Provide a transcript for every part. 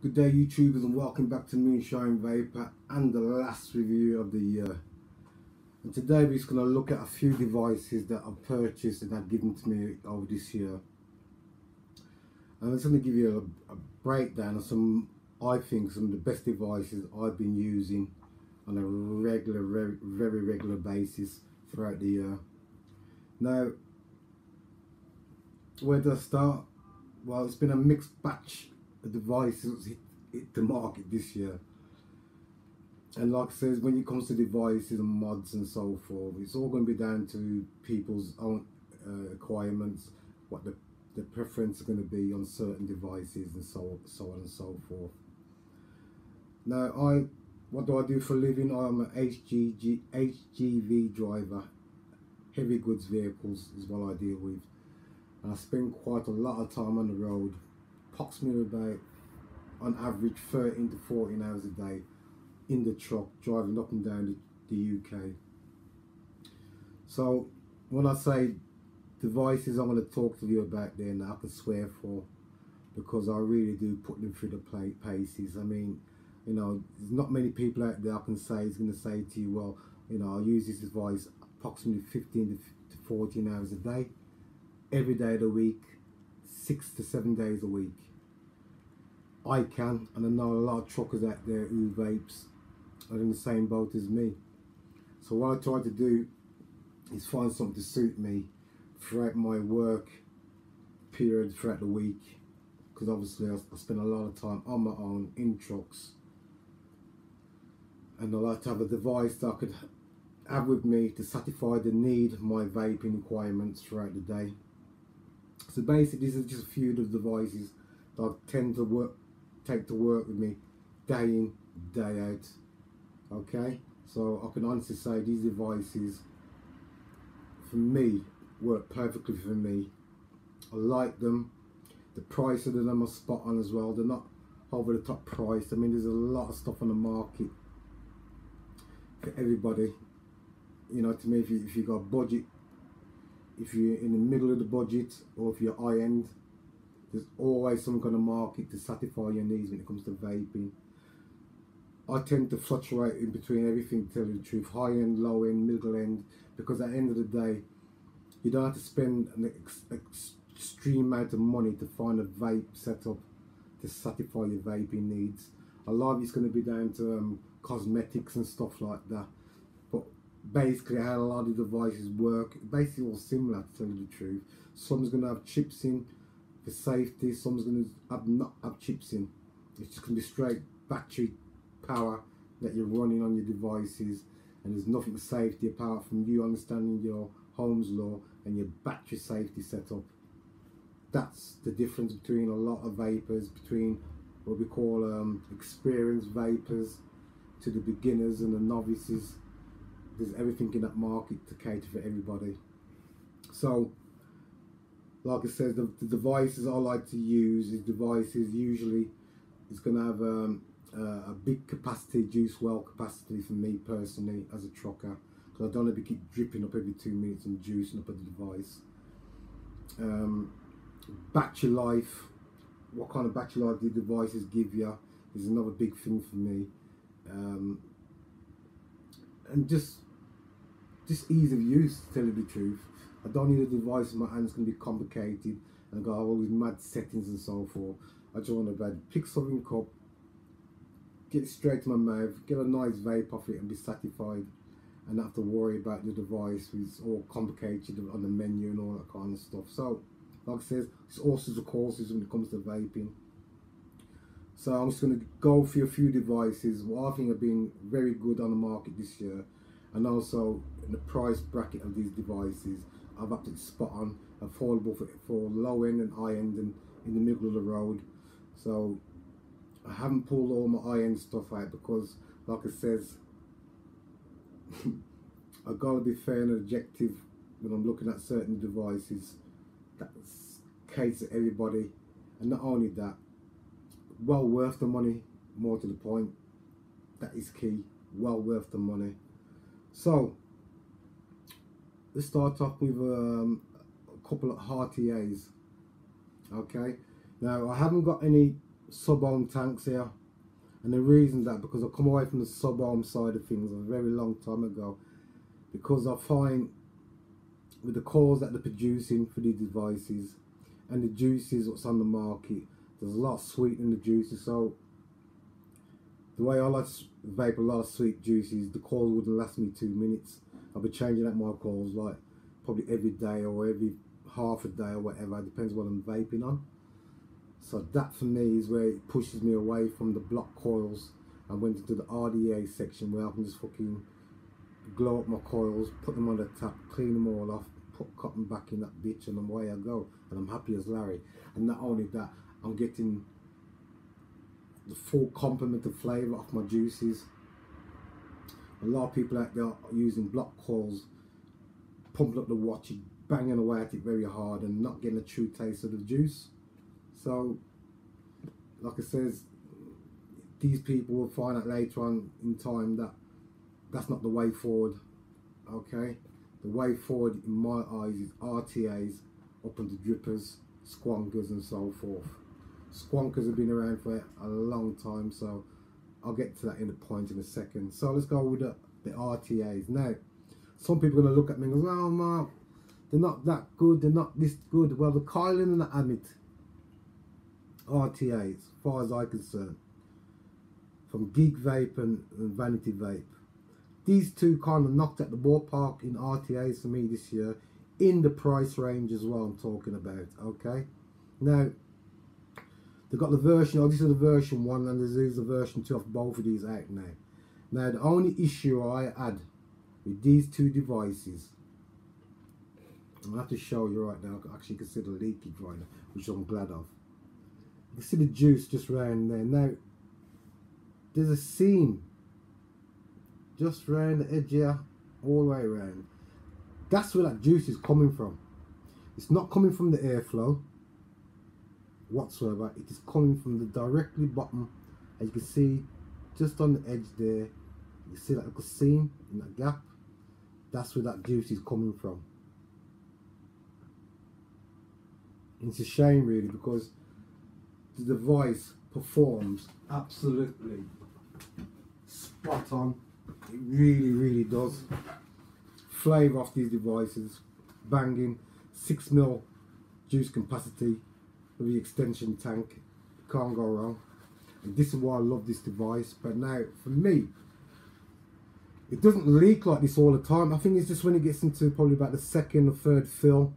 Good day YouTubers, and welcome back to Moonshine Vaper and the last review of the year. And today we're just going to look at a few devices that I've purchased and have given to me over this year. And I'm just going to give you a breakdown of some of the best devices I've been using on a regular, very regular basis throughout the year. Now, where do I start? Well, it's been a mixed batch of devices hit the market this year. And like I said, when it comes to devices and mods and so forth, it's all going to be down to people's own requirements, what the preference is going to be on certain devices and so on and so forth. Now, what do I do for a living? I'm an HGV driver. Heavy goods vehicles is what I deal with. And I spend quite a lot of time on the road, approximately about, on average, 13 to 14 hours a day in the truck, driving up and down the UK. So when I say devices I'm going to talk to you about there, now I can swear for, because I really do put them through the paces. I mean, you know, there's not many people out there I can say is going to say to you, well, you know, I use this device approximately 15 to 14 hours a day, every day of the week, 6 to 7 days a week. I can, and I know a lot of truckers out there who vapes are in the same boat as me. So what I try to do is find something to suit me throughout my work period throughout the week, because obviously I spend a lot of time on my own in trucks, and I like to have a device that I could have with me to satisfy the need of my vaping requirements throughout the day. So basically, these are just a few of the devices that I tend to take to work with me day in, day out. Okay, so I can honestly say these devices for me work perfectly for me. I like them. The price of them are spot on as well. They're not over the top price. I mean, there's a lot of stuff on the market for everybody. You know, to me, if you got a budget, if you're in the middle of the budget, or if you're high end, there's always some kind of market to satisfy your needs when it comes to vaping. I tend to fluctuate in between everything, to tell you the truth, high end, low end, middle end, because at the end of the day, you don't have to spend an extreme amount of money to find a vape setup to satisfy your vaping needs. A lot of it's going to be down to cosmetics and stuff like that. But basically, how a lot of the devices work, basically all similar, to tell you the truth. Some's going to have chips in for safety, some's going to not have chips in. It's just going to be straight battery power that you're running on your devices, and there's nothing for safety apart from you understanding your Ohm's law and your battery safety setup. That's the difference between a lot of vapors, between what we call experienced vapors to the beginners and the novices. There's everything in that market to cater for everybody. So like I said, the devices I like to use is devices usually it's going to have a big capacity, juice well capacity for me personally as a trucker, because I don't want to keep dripping up every 2 minutes and juicing up a device. Battery life, what kind of battery life the devices give you is another big thing for me. And just ease of use, to tell you the truth. I don't need a device in my hands going to be complicated and got all these mad settings and so forth. I just want to pick something up, get it straight to my mouth, get a nice vape off it and be satisfied, and not have to worry about the device which is all complicated on the menu and all that kind of stuff. So like I said, it's all sorts of courses when it comes to vaping. So I'm just going to go through a few devices what I think have been very good on the market this year, and also in the price bracket of these devices I've absolutely spot on, affordable for low end and high end and in the middle of the road. So I haven't pulled all my high end stuff out because, like I says, I've got to be fair and objective when I'm looking at certain devices that cater to everybody, and not only that, well worth the money. More to the point, that is key, well worth the money. So let's start off with a couple of RTAs. Okay, now I haven't got any sub-ohm tanks here. And the reason that, because I come away from the sub-ohm side of things a very long time ago, because I find with the coils that they're producing for these devices and the juices what's on the market, there's a lot of sweet in the juices. So the way I like to vape a lot of sweet juices, the coils wouldn't last me 2 minutes. I'll be changing out my coils like probably every day or every half a day or whatever, it depends what I'm vaping on. So that for me is where it pushes me away from the block coils. I went into the RDA section where I can just fucking glow up my coils, put them on the tap, clean them all off, put cotton back in that bitch, and away I go. And I'm happy as Larry. And not only that, I'm getting the full complement of flavour off my juices. A lot of people out there are using block coils, pumping up the watch, banging away at it very hard and not getting a true taste of the juice. So, like I says, these people will find out later on in time that that's not the way forward, okay? The way forward in my eyes is RTAs up into drippers, squonkers and so forth. Squonkers have been around for a long time, so I'll get to that in a point in a second. So let's go with the RTAs. Now, some people are going to look at me and go, oh Mark, they're not that good, they're not this good. Well, the Kylan and the Amit RTAs, as far as I'm concerned, from Geek Vape and Vanity Vape, these two kind of knocked at the ballpark in RTAs for me this year, in the price range as well I'm talking about, okay? Now, they've got the version, this is the version 1 and there's the version 2 of both of these out now. Now, the only issue I had with these two devices, I'm going to have to show you right now, I can actually consider leakage right now, which I'm glad of. You can see the juice just round there. Now, there's a seam just round the edge here, all the way around. That's where that juice is coming from. It's not coming from the airflow whatsoever. It is coming from the directly bottom, as you can see, just on the edge there. You see that little seam in that gap? That's where that juice is coming from. And it's a shame really, because the device performs absolutely spot on. It really, really does. Flavour off these devices, banging. 6mm juice capacity with the extension tank. Can't go wrong. And this is why I love this device. But now, for me, it doesn't leak like this all the time. I think it's just when it gets into probably about the second or third fill,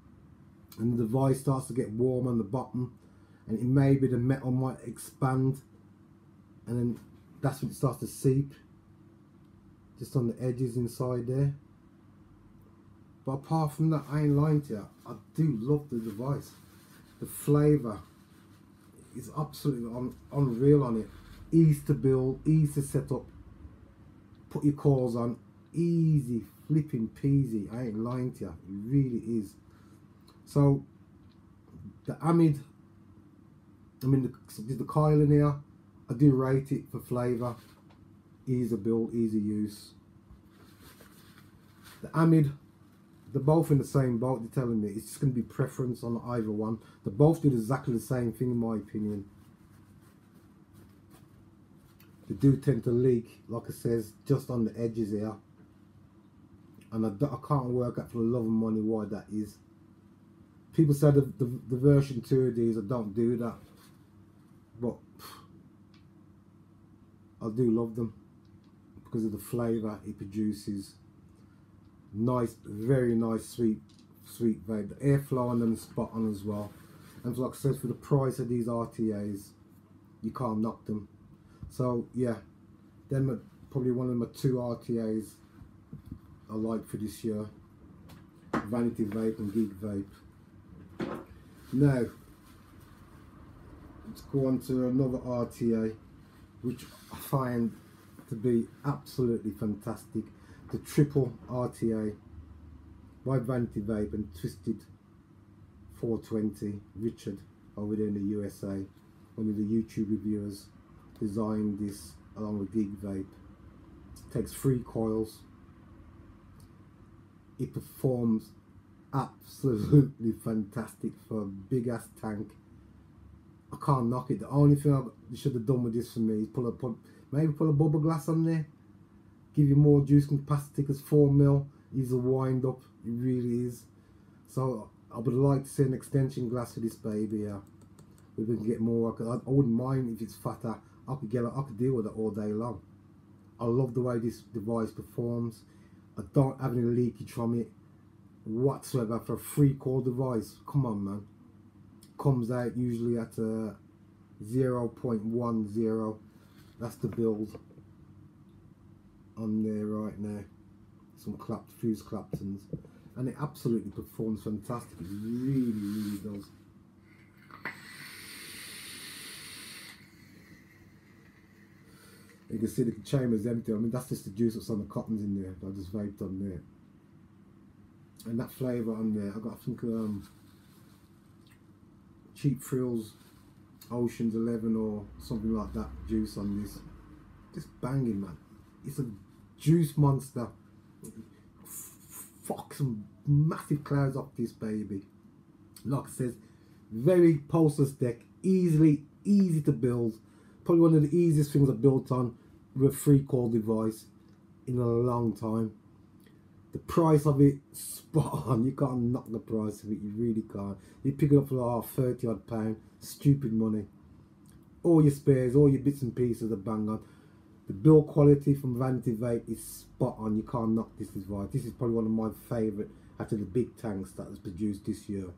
and the device starts to get warm on the bottom, and it maybe the metal might expand, and then that's when it starts to seep just on the edges inside there. But apart from that, I ain't lying to you, I do love the device. The flavour is absolutely unreal on it. Easy to build, easy to set up, put your coils on, easy flipping peasy. I ain't lying to you, it really is. So the Amid, the Kyle in here, I do rate it for flavour, easy build, easy use. The Amid, they're both in the same boat. They're telling me it's just going to be preference on either one. They both do exactly the same thing in my opinion. They do tend to leak, like I says, just on the edges here, and I can't work out for the love of money why that is. People say the version 2 of these, I don't do that, but I do love them because of the flavour it produces. Nice, very nice, sweet vape. The airflow on them is spot on as well. And like I said, for the price of these RTAs, you can't knock them. So yeah, them are probably one of my 2 RTAs I like for this year. Vanity Vape and Geek Vape. Now, let's go on to another RTA, which I find to be absolutely fantastic. The triple RTA by Vanity Vape and Twisted 420. Richard over there in the USA, one of the YouTube reviewers, designed this along with Geek Vape. It takes 3 coils. It performs absolutely fantastic for a big ass tank. I can't knock it. The only thing I should have done with this for me is maybe put a bubble glass on there, give you more juice capacity, because 4mm is a wind up, it really is. So I would like to see an extension glass for this baby here. We can get more. I wouldn't mind if it's fatter. I could deal with it all day long. I love the way this device performs. I don't have any leakage from it whatsoever for a 3-core device. Come on, man. Comes out usually at 0.10. That's the build on there right now. Some fuse Claptons, and it absolutely performs fantastic. It really, really does. You can see the chamber's empty. I mean, that's just the juice that's on the cottons in there. I just vaped on there. And that flavour on there, I got, I think, Cheap Thrills Ocean's 11 or something like that juice on this. Just banging, man. It's a juice monster. Fuck some massive clouds off this baby. Like I said, very pulseless deck, easy to build. Probably one of the easiest things I've built on with a 3-core device in a long time. The price of it, spot on. You can't knock the price of it, you really can't. You pick it up for like £30 odd, stupid money. All your spares, all your bits and pieces are bang on. The build quality from Vanity Vape is spot on. You can't knock this device. This is probably one of my favourite out of the big tanks that was produced this year.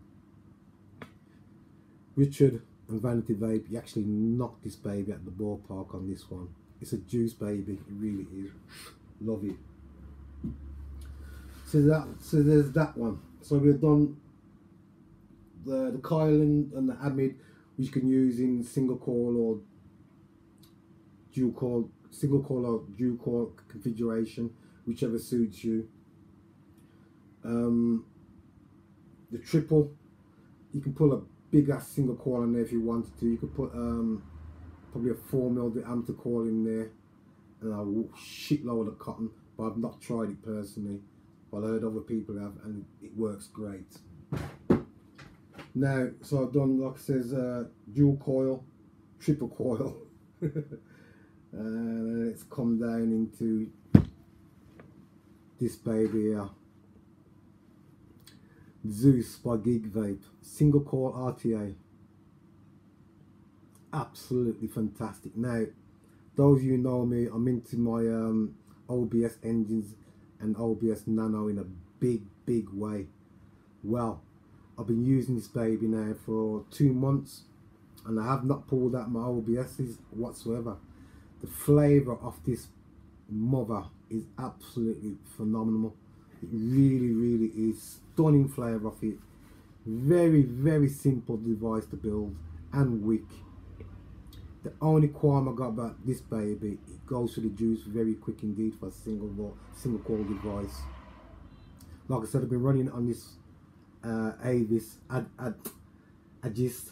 Richard and Vanity Vape, you actually knocked this baby at the ballpark on this one. It's a juice baby, it really is. Love it. So there's that one. So we've done the Kylan and the Amid, which you can use in single coil or dual coil, configuration, whichever suits you. The triple, you can pull a big ass single coil on there if you wanted to. You could put probably a 4mm diameter coil in there and a shitload of cotton, but I've not tried it personally. But I heard other people have, and it works great. Now, so I've done, like it says, dual coil, triple coil, and it's come down into this baby here. Zeus by Geek Vape, single coil RTA. Absolutely fantastic. Now, those of you who know me, I'm into my OBS engines and OBS Nano in a big way. Well, I've been using this baby now for 2 months and I have not pulled out my OBSs whatsoever. The flavour of this mother is absolutely phenomenal. It really is. Stunning flavour of it. Very simple device to build and wick. The only qualm I got about this baby, it goes through the juice very quick indeed for a single coil device. Like I said, I've been running it on this Avis Agist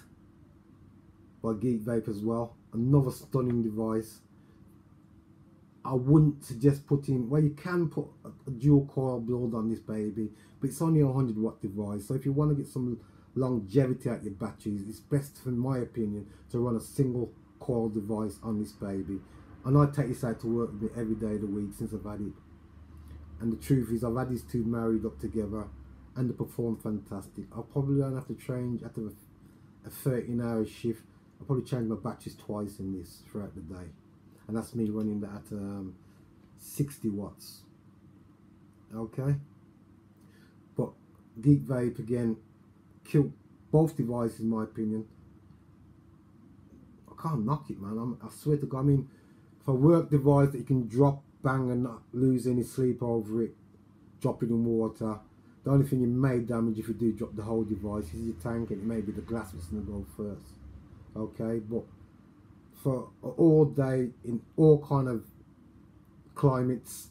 by Geek Vape as well. Another stunning device. I wouldn't suggest putting, well, you can put a dual coil build on this baby, but it's only a 100-watt device. So if you want to get some longevity out your batteries, it's best, in my opinion, to run a single coil device on this baby. And I take this out to work with me every day of the week since I've had it. And the truth is, I've had these two married up together and they perform fantastic. I'll probably only have to change after a 13-hour shift. I'll probably change my batteries twice in this throughout the day. And that's me running that at 60 watts. Okay. But Geek Vape again killed both devices in my opinion. I can't knock it, man. I swear to God. I mean, for a work device that you can drop, bang, and not lose any sleep over it, drop it in water. The only thing you may damage if you do drop the whole device is your tank, and it may be the glass that's going to go first. Okay, but for all day in all kind of climates,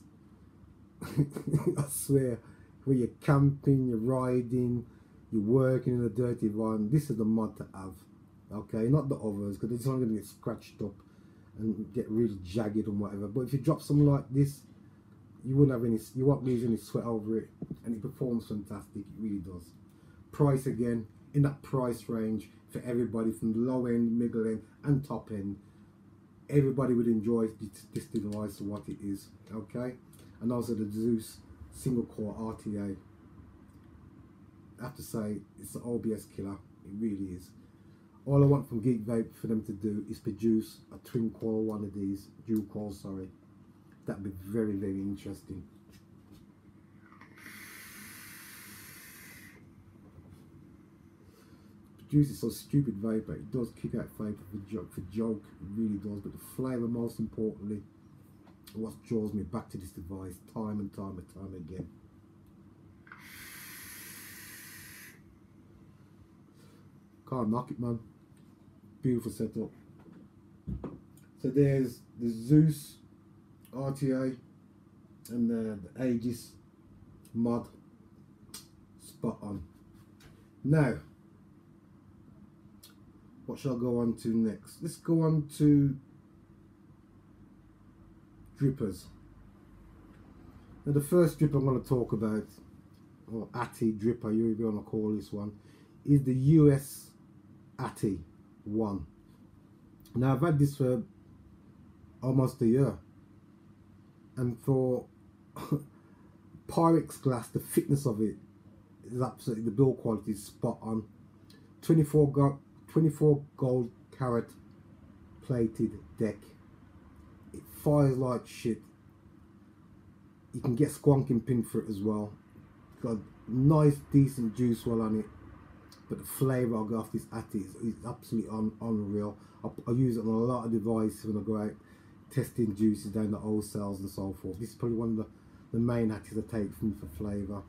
I swear, where you're camping, you're riding, you're working in a dirty environment, this is the mod to have. Okay, not the others, because it's only going to get scratched up and get really jagged and whatever. But if you drop something like this, you won't lose any sweat over it, and it performs fantastic. It really does. Price again, in that price range for everybody, from the low end, middle end and top end. Everybody would enjoy this device for what it is. Okay, and also the Zeus single core RTA. I have to say, it's an OBS killer. It really is. All I want from Geek Vape for them to do is produce a twin coil one of these, dual coil, sorry. That'd be very, very interesting. Produces so stupid vapor. It does kick out vapor for joke. It really does. But the flavour, most importantly, what draws me back to this device time and time again. Can't knock it, man. Beautiful setup. So there's the Zeus RTA and the Aegis mod. Spot on. Now, what shall I go on to next? Let's go on to drippers. Now the first drip I'm going to talk about, or ATI dripper, you want to call this one, is the US ATI 1. Now I've had this for almost a year, and for Pyrex glass, the thickness of it is absolutely, the build quality is spot on. 24 gold carat plated deck. It fires like shit. You can get squonking pin for it as well. It's got a nice decent juice well on it, but the flavour I got off this ATI is absolutely unreal. I use it on a lot of devices when I go out testing juices down the old cells and so forth. This is probably one of the main ATIs I take from for flavour.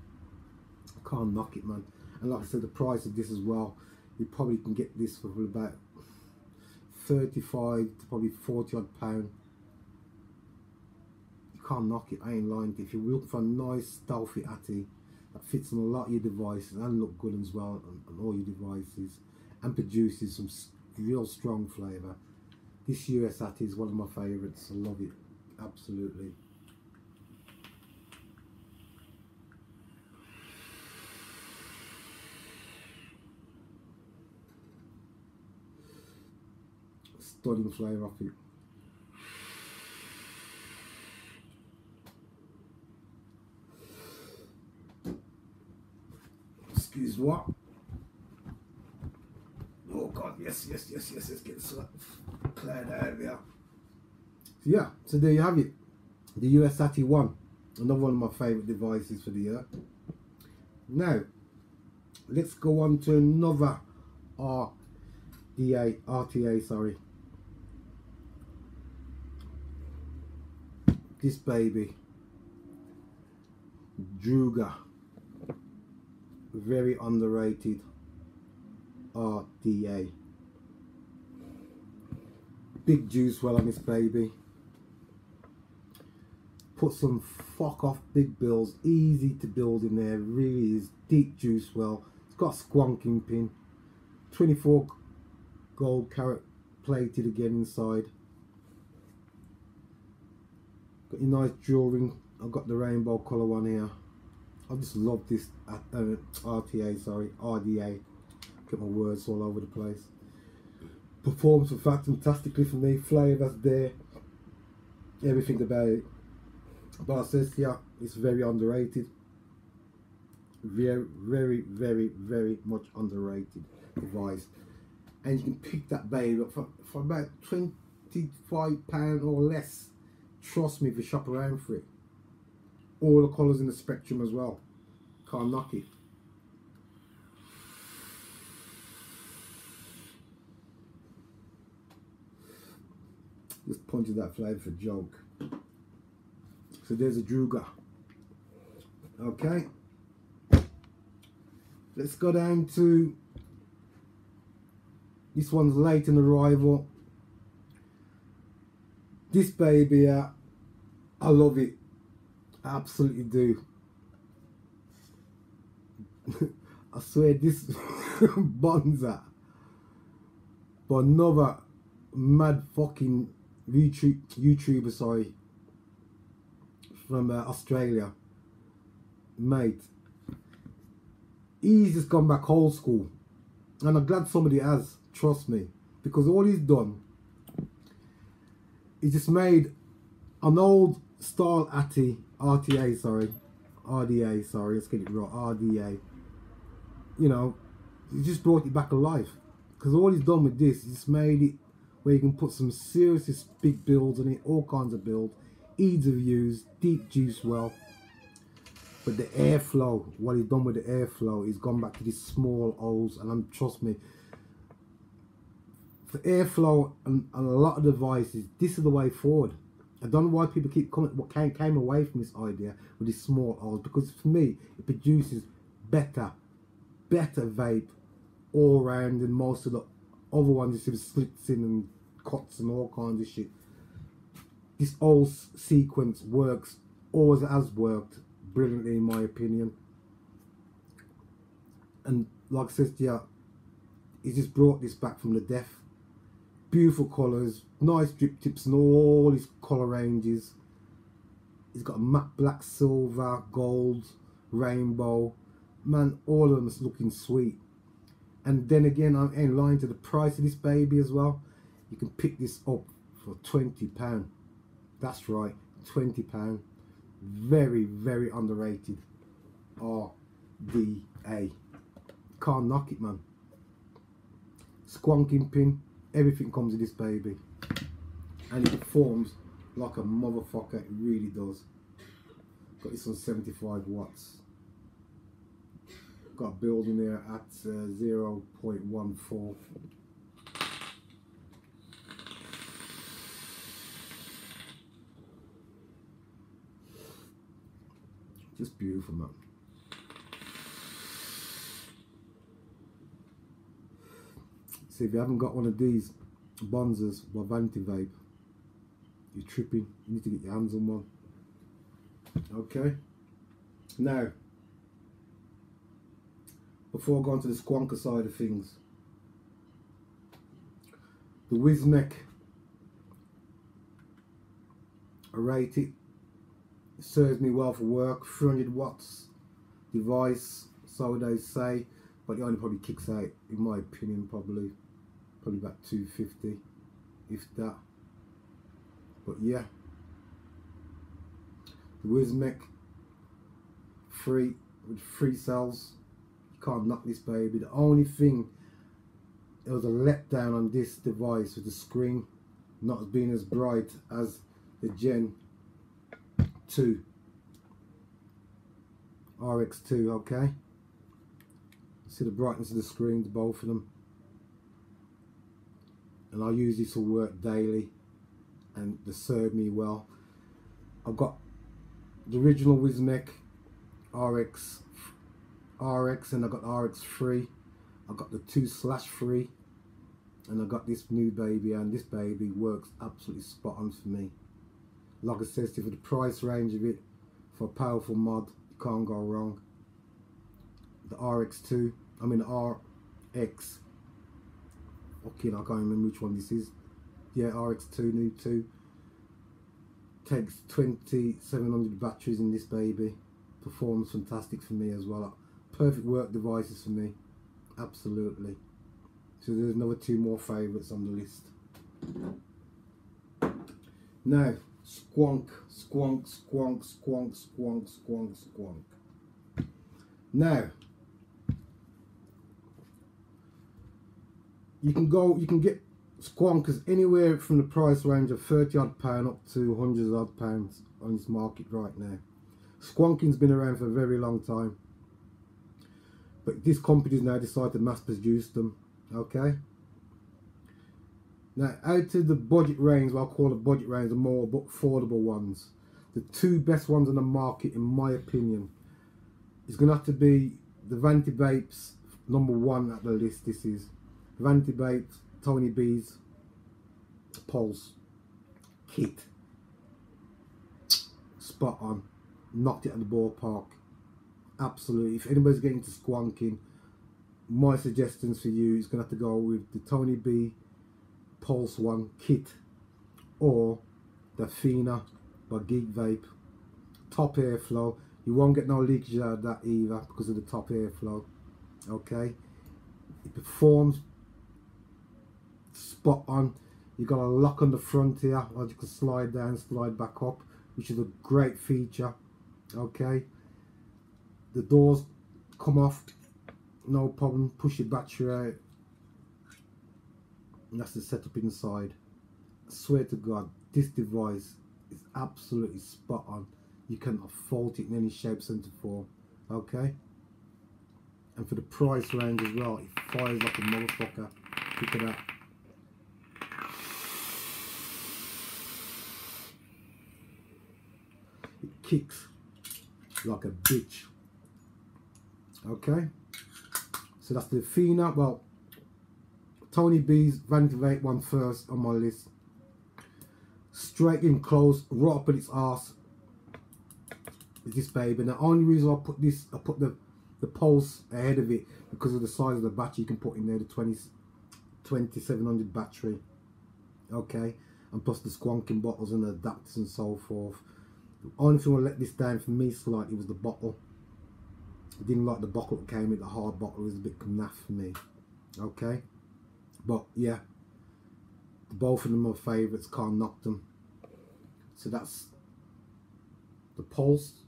I can't knock it, man. And like I said, the price of this as well, you probably can get this for about 35 to probably 40 odd pound. You can't knock it, I ain't lying. If you're looking for a nice stealthy ATI that fits on a lot of your devices and look good as well on all your devices and produces some real strong flavour, this US ATI is one of my favourites. I love it, absolutely. Stunning flavour off it. Excuse what? Oh God, yes, let's get cleared out of here. So yeah, so there you have it. The US ATI 1, another one of my favourite devices for the year. Now, let's go on to another RTA, sorry. This baby, Druga, very underrated RTA. Big juice well on this baby. Put some fuck off big bills, easy to build in there, really is. Deep juice well. It's got a squonking pin, 24 gold carat plated again inside. Got your nice jewelry. I've got the rainbow colour one here. I just love this RTA, sorry, RDA. Get my words all over the place. Performs in fact fantastically for me. Flavour's there. Everything about it. But I says here, it's very underrated. Very much underrated device. And you can pick that baby up for about £25 or less. Trust me if you shop around for it. All the colours in the spectrum as well. Can't knock it. Just punches that flavour for joke. So there's a Druga. Okay. Let's go down to this one's LAYTON arrival. This baby, I love it. I absolutely do. I swear this bonza, but another mad fucking YouTuber, sorry, from Australia, mate. He's just gone back old school. And I'm glad somebody has, trust me, because all he's done is just made an old style RTA, sorry, RDA, sorry, let's get it right, RDA. You know, he just brought it back alive. Because all he's done with this, he's just made it where you can put some serious big builds on it, all kinds of builds, ease of use, deep juice well. But the airflow, what he's done with the airflow, he's gone back to these small holes, and trust me, for airflow and a lot of devices, this is the way forward. I don't know why people keep coming, came away from this idea with these small holes, because for me, it produces better vape all round than most of the other ones. You see slits in and cuts and all kinds of shit. This whole sequence works, always has worked brilliantly in my opinion. And like I said, yeah, he just brought this back from the death. Beautiful colours, nice drip tips and all his colour ranges. He's got a matte black, silver, gold, rainbow. Man, all of them is looking sweet. And then again, I'm in line to the price of this baby as well. You can pick this up for £20. That's right, £20. Very, very underrated RDA. Can't knock it, man. Squonking pin, everything comes with this baby. And it performs like a motherfucker, it really does. Got this on 75 watts. Got a build in there at 0.14. Just beautiful, man. See, if you haven't got one of these Bonzas or Vanity Vape, you're tripping. You need to get your hands on one. Okay. Now, before I go on to the Squonker side of things, the Visnjic, I rate it. It serves me well for work. 300 watts device, so they say, but it only probably kicks out, in my opinion, probably about 250, if that. But yeah, the Visnjic, free with 3 cells. You can't knock this baby. The only thing, it was a letdown on this device with the screen not being as bright as the Gen 2 RX2. Okay, see the brightness of the screen, both of them, and I use this for work daily and they serve me well. I've got the original Visnjic RX and I got RX3. I got the 2/3 and I got this new baby, and this baby works absolutely spot on for me. Like I said, for the price range of it, for a powerful mod, you can't go wrong. The RX2, I mean RX, okay, I can't remember which one this is. Yeah, RX2, new 2. Takes 2700 batteries in this baby. Performs fantastic for me as well. Perfect work devices for me, absolutely. So there's another 2 more favourites on the list. Now, Squonk. Now, you can get Squonkers anywhere from the price range of £30 up to £100 on this market right now. Squonking's been around for a very long time, but this company's now decided to mass produce them. Okay. Now, out of the budget range, what I call the budget range, the more affordable ones, the 2 best ones on the market, in my opinion, is going to have to be the Vanity Vapes, #1 at the list. This is Vanity Vapes, Tony B's Pulse Kit. Spot on. Knocked it at the ballpark. Absolutely. If anybody's getting into squonking, my suggestions for you is going to have to go with the Tony B Pulse 1 Kit or the Fina by Geek Vape. Top airflow. You won't get no leakage out of that either because of the top airflow. Okay. It performs spot on. You got a lock on the front here, or you can slide down, slide back up, which is a great feature. Okay, the doors come off, no problem. Push your battery out, and that's the setup inside. I swear to God, this device is absolutely spot on. You cannot fault it in any shape, sense, or form. Okay, and for the price range as well, it fires like a motherfucker. Look at that. It kicks like a bitch. Okay, so that's the Fina. Well, Tony B's Vanity Vape one first on my list. Straight in close, right up at its arse is this baby. And the only reason I put the pulse ahead of it because of the size of the battery you can put in there, the 2700 battery. Okay, and plus the squonking bottles and the adapters and so forth. The only thing I let this down for me slightly was the bottle. I didn't like the bottle that came with, the hard bottle. It was a bit naff for me. Okay, but yeah, both of them are favourites. Can't knock them. So that's the Pulse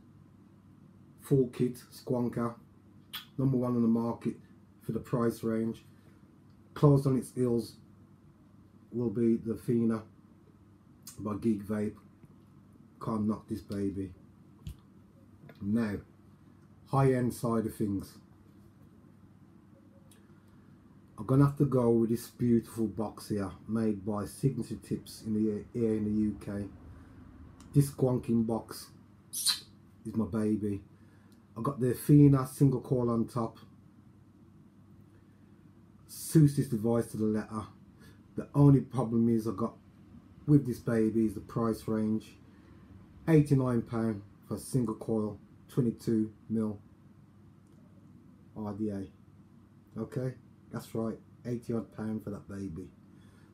full kit Squonker, #1 on the market for the price range. Closed on its heels will be the Fina by Geek Vape. Can't knock this baby. Now, high-end side of things. I'm gonna have to go with this beautiful Boxia made by Signature Tips here in the UK. This squonking box is my baby. I got the Fina single coil on top. Suits this device to the letter. The only problem is I got with this baby is the price range. £89 for a single coil, 22mm RDA. Okay, that's right, £80 for that baby.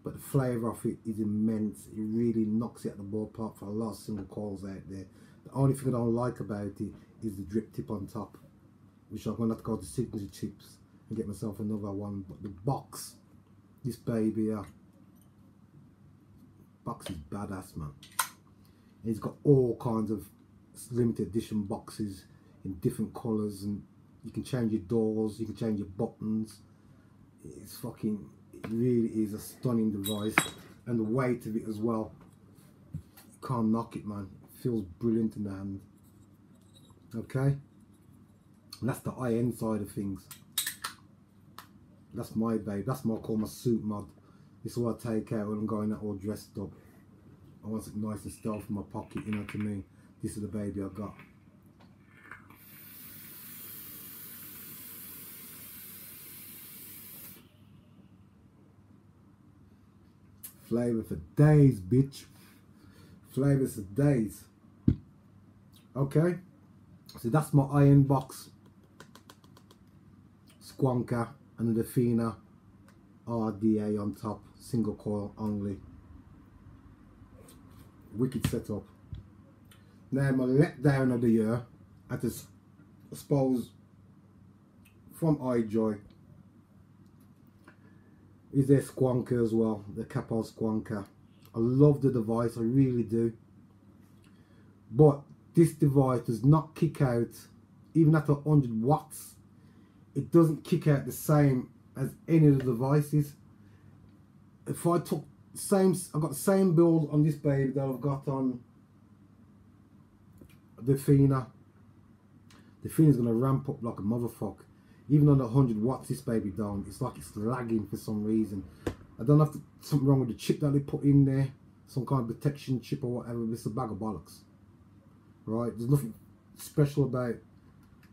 But the flavour of it is immense. It really knocks it at the ballpark for a lot of single coils out there. The only thing I don't like about it is the drip tip on top, which I'm going to have to go to Signature Tips and get myself another one. But the box, this baby here, box is badass, man. And it's got all kinds of limited edition boxes in different colours, and you can change your doors, you can change your buttons. It's fucking, it really is a stunning device, and the weight of it as well, you can't knock it, man. It feels brilliant in the hand. Okay, and that's the high-end side of things. That's my babe. That's what I call my suit mod. This is what I take out when I'm going out all dressed up. I want something nice and stealthy in my pocket, you know, to me. This is the baby I got. Flavour for days, bitch. Flavours for days. Okay, so that's my iron box Squonker and the Fina RDA on top, single coil only. Wicked setup. Now my letdown of the year, I suppose from iJoy, is their Squonker as well, the Capo Squonker. I love the device, I really do. But this device does not kick out, even at 100 watts, it doesn't kick out the same as any of the devices. If I took the same, I've got the same build on this baby that I've got on the Fina. The Fina's gonna ramp up like a motherfucker. Even on 100 watts, this baby don't. It's like it's lagging for some reason. I don't know if something wrong with the chip that they put in there, some kind of protection chip or whatever. But it's a bag of bollocks, right? There's nothing special about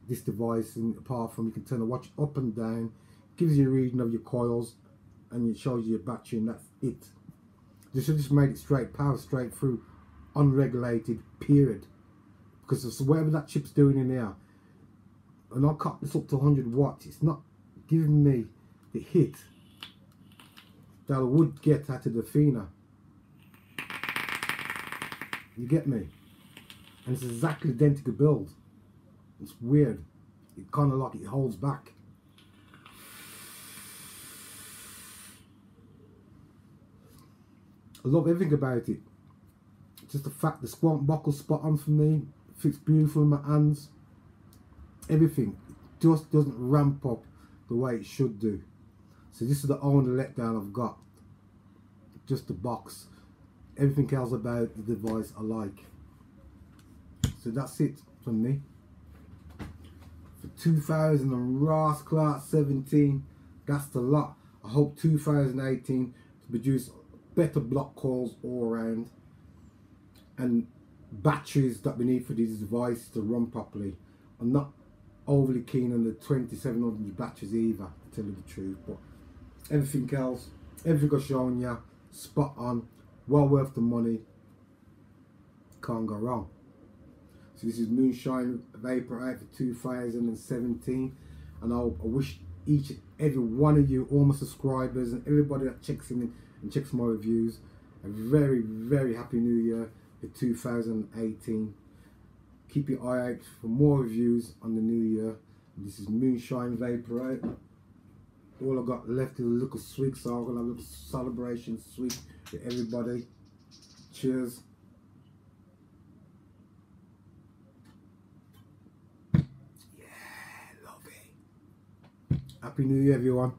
this device, apart from you can turn the watch up and down, gives you a reading of your coils, and it shows you your battery, and that's it. They should just made it straight power, straight through, unregulated, period. Because of whatever that chip's doing in there, and I cut this up to 100 watts, it's not giving me the hit that I would get out of the Fina. You get me? And it's exactly identical build. It's weird. It kind of like it holds back. I love everything about it. Just the fact the Squonk buckle's spot on for me. Fits beautiful in my hands. Everything just doesn't ramp up the way it should do. So this is the only letdown I've got. Just the box. Everything else about the device I like. So that's it from me. For 2000 and Ross Class 17, that's the lot. I hope 2018 to produce better block calls all around, and batteries that we need for these devices to run properly. I'm not overly keen on the 2700 batteries either, to tell you the truth, but everything else, everything I've shown you, spot on, well worth the money, can't go wrong. So this is Moonshine Vaper out for 2017, and I wish each and every one of you, all my subscribers and everybody that checks in and checks my reviews, a very, very happy new year for 2018. Keep your eye out for more reviews on the new year. This is Moonshine Vaper out. All I got left is a little swig, so I'm gonna have a little celebration swig for everybody. Cheers. Yeah, love it. Happy New Year, everyone.